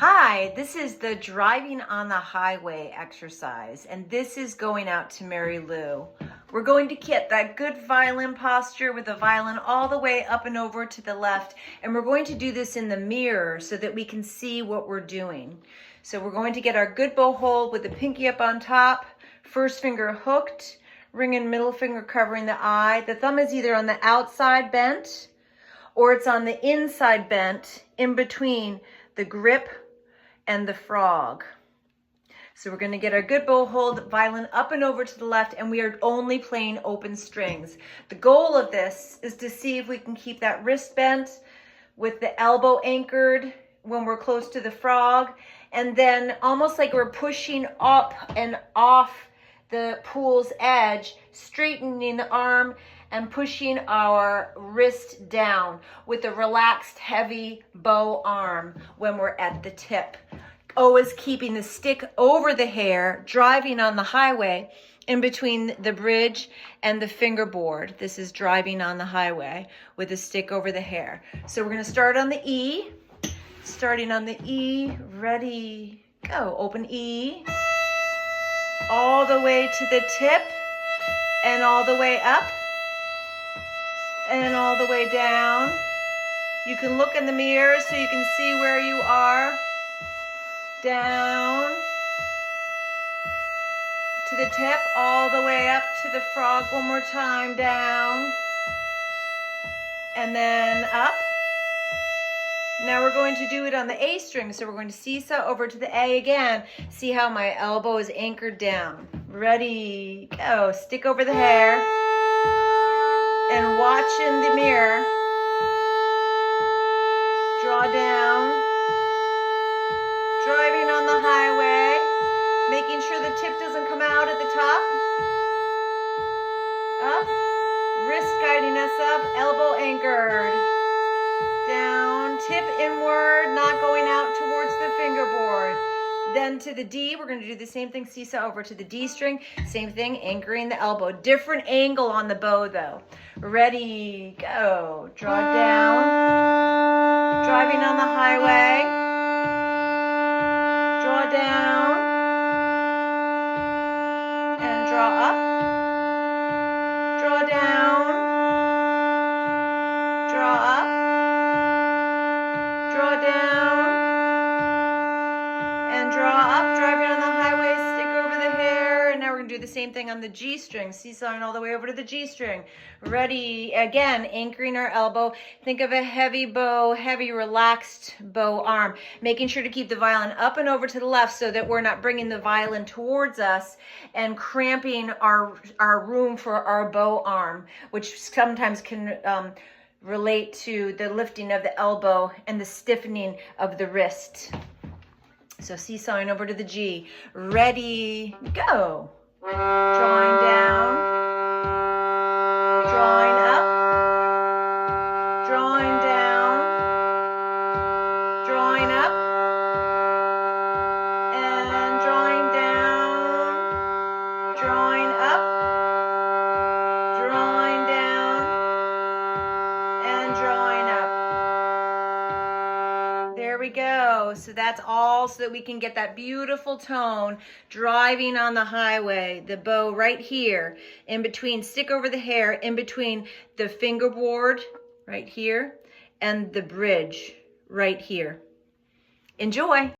Hi, this is the driving on the highway exercise, and this is going out to Mary Lou. We're going to get that good violin posture with the violin all the way up and over to the left, and we're going to do this in the mirror so that we can see what we're doing. So we're going to get our good bow hold with the pinky up on top, first finger hooked, ring and middle finger covering the eye. The thumb is either on the outside bent or it's on the inside bent in between the grip and the frog. So we're going to get our good bow hold, violin up and over to the left, and we are only playing open strings. The goal of this is to see if we can keep that wrist bent with the elbow anchored when we're close to the frog, and then almost like we're pushing up and off the pool's edge, straightening the arm and pushing our wrist down with a relaxed, heavy bow arm when we're at the tip. Always keeping the stick over the hair, driving on the highway in between the bridge and the fingerboard. This is driving on the highway with the stick over the hair. So we're gonna start on the E. Starting on the E, ready, go. Open E, all the way to the tip and all the way up and all the way down. You can look in the mirror so you can see where you are. Down to the tip, all the way up to the frog. One more time, down and then up. Now we're going to do it on the A string, so we're going to seesaw over to the A again. See how my elbow is anchored down. Ready, go. Stick over the hair and watch in the mirror. Draw down, driving on the highway, making sure the tip doesn't come out at the top. Up, wrist guiding us up, elbow anchored. Down, tip inward, not going out towards the fingerboard. Then to the D, we're going to do the same thing, seesaw over to the D string. Same thing, anchoring the elbow. Different angle on the bow though. Ready, go. Draw down, driving on the highway. Draw down and draw up. Draw down, draw up. Draw down and draw up, driving on the highway, stick over the hair. And now we're going to do the same thing on the G string, seesawing all the way over to the G string. Ready, again, anchoring our elbow. Think of a heavy bow, heavy relaxed bow arm, making sure to keep the violin up and over to the left so that we're not bringing the violin towards us and cramping our room for our bow arm, which sometimes can relate to the lifting of the elbow and the stiffening of the wrist. So seesawing over to the G. Ready, go. Drawing down, drawing up, drawing down, drawing up, and drawing down, drawing up, drawing down, and drawing up. There we go. So that's all so that we can get that beautiful tone driving on the highway. The bow right here in between, stick over the hair, in between the fingerboard right here and the bridge right here. Enjoy.